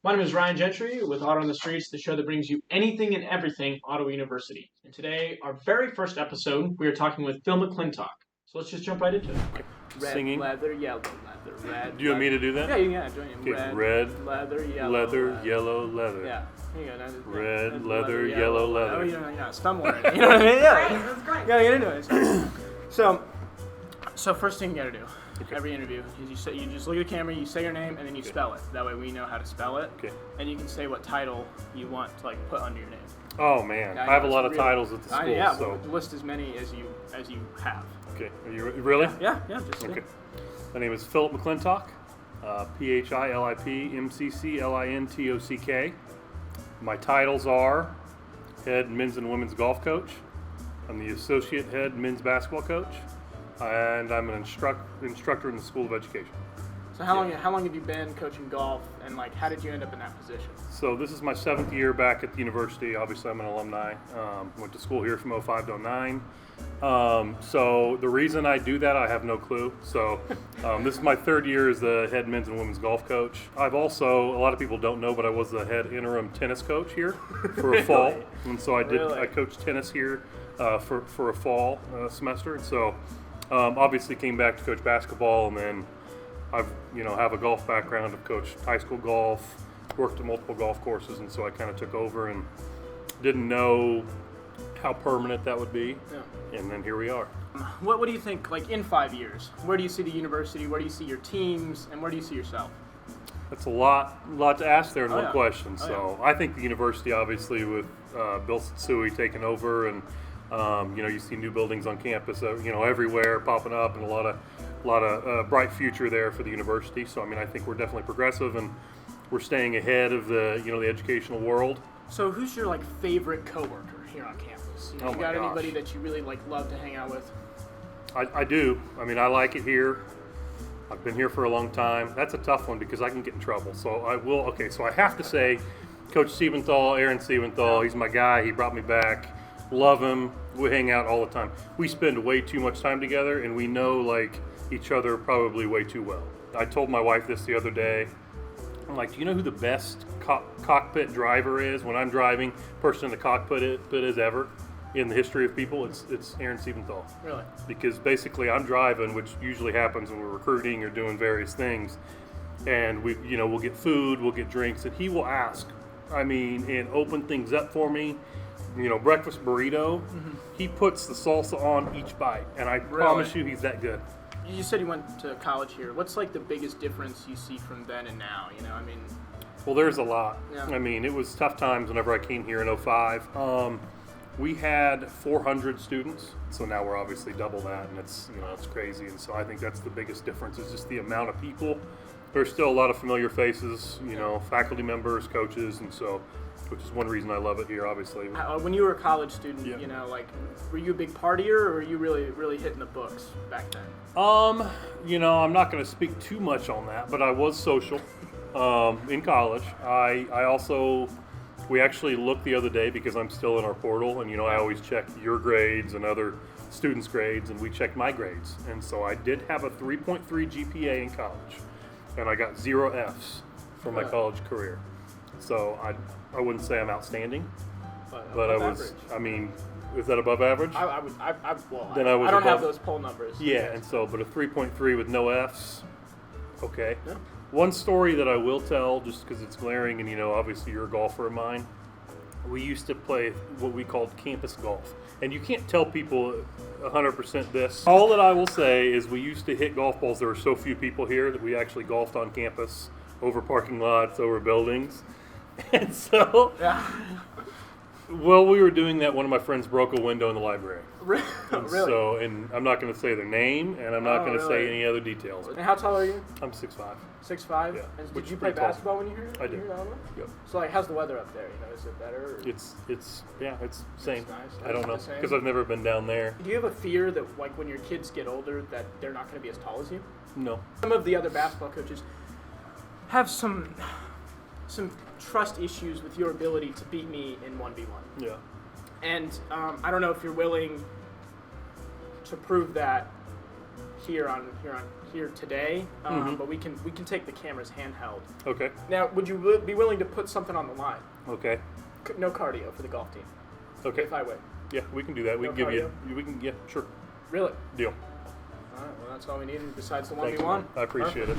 My name is Ryan Gentry with Otter on the Streets, the show that brings you anything and everything Ottawa University. And today, our very first episode, we are talking with Phil McClintock. So let's just jump right into it. Red, Singing. leather, yellow, leather, red. Do you want me to do that? Yeah, join in. Okay. Red, leather, yellow, leather, yellow, leather. Yeah. Here you go. That's, Red, leather, yellow, leather. Oh, you're not stumbling. You know what I mean? Yeah. That's great. You gotta get into it. So first thing you gotta do, every interview, is you just look at the camera, you say your name, and then you spell it. That way we know how to spell it. Okay. And you can say what title you want to put under your name. Oh man, I have a lot of titles at the school. Yeah, so. but list as many as you have. Okay, are you really? Yeah, just Okay. My name is Philip McClintock, PhilipMcClintock. My titles are Head Men's and Women's Golf Coach. I'm the Associate Head Men's Basketball Coach, and I'm an instructor in the School of Education. So how long have you been coaching golf, and how did you end up in that position? So this is my 7th year back at the university. Obviously, I'm an alumni. Went to school here from 05 to 09. So the reason I do that, I have no clue. So this is my 3rd year as the head men's and women's golf coach. I've also, a lot of people don't know, but I was the head interim tennis coach here for a fall. And so I coached tennis here for a fall semester. And so obviously came back to coach basketball, and then I've have a golf background. I've coached high school golf, worked at multiple golf courses, and so I kind of took over and didn't know how permanent that would be. Yeah. And then here we are. What do you think, in 5 years? Where do you see the university? Where do you see your teams? And where do you see yourself? That's a lot to ask there in one question. So I think the university, obviously, with Bill Satsui taking over, and you see new buildings on campus, everywhere popping up, and a lot of bright future there for the university. So I think we're definitely progressive, and we're staying ahead of the the educational world. So who's your favorite coworker here on campus? You got anybody that you really love to hang out with? I do. I like it here. I've been here for a long time. That's a tough one because I can get in trouble. So I will. Okay, so I have to say, Coach Aaron Siebenthal, he's my guy. He brought me back. Love him. We hang out all the time. We spend way too much time together, and we know each other probably way too well. I told my wife this the other day. I'm like, do you know who the best cockpit driver is when I'm driving? Person in the cockpit is ever in the history of people. It's Aaron Siebenthal. Really? Because basically I'm driving, which usually happens when we're recruiting or doing various things, and we'll get food, we'll get drinks, and he will ask, and open things up for me. Breakfast burrito. Mm-hmm. He puts the salsa on each bite, and I promise you, he's that good. You said you went to college here. What's the biggest difference you see from then and now? Well, there's a lot. Yeah. It was tough times whenever I came here in 05. We had 400 students, so now we're obviously double that, and it's crazy. And so I think that's the biggest difference is just the amount of people. There's still a lot of familiar faces, faculty members, coaches, and so, which is one reason I love it here, obviously. When you were a college student, yeah. Were you a big partier, or were you really hitting the books back then? I'm not going to speak too much on that, but I was social in college. We actually looked the other day because I'm still in our portal, and I always check your grades and other students' grades, and we checked my grades. And so I did have a 3.3 GPA in college, and I got 0 Fs for my college career. So I wouldn't say I'm outstanding, but I was. Average. Is that above average? I don't have those poll numbers. Yeah, and so, but a 3.3 with no Fs, okay. Yeah. One story that I will tell, just because it's glaring, and obviously you're a golfer of mine, we used to play what we called campus golf. And you can't tell people 100% this. All that I will say is we used to hit golf balls. There were so few people here that we actually golfed on campus, over parking lots, over buildings. And so... Yeah. Well, we were doing that. One of my friends broke a window in the library. Really? So, and I'm not going to say their name, and I'm not going to say any other details. And how tall are you? I'm 6'5". 6'5"? Yeah. And did you play basketball when you were here? I did. Yep. So, how's the weather up there? Is it better? Or? It's same. Nice. I don't know because I've never been down there. Do you have a fear that when your kids get older that they're not going to be as tall as you? No. Some of the other basketball coaches have some trust issues with your ability to beat me in 1v1. Yeah. And I don't know if you're willing to prove that here on here today, but we can take the cameras handheld. Okay. Now, would you be willing to put something on the line? Okay. No cardio for the golf team. Okay. If I win. Yeah, we can do that. We No can give cardio? you. We can. Yeah, sure. Really? Deal. All right. Well, that's all we needed besides the Thank 1v1. you. I appreciate it.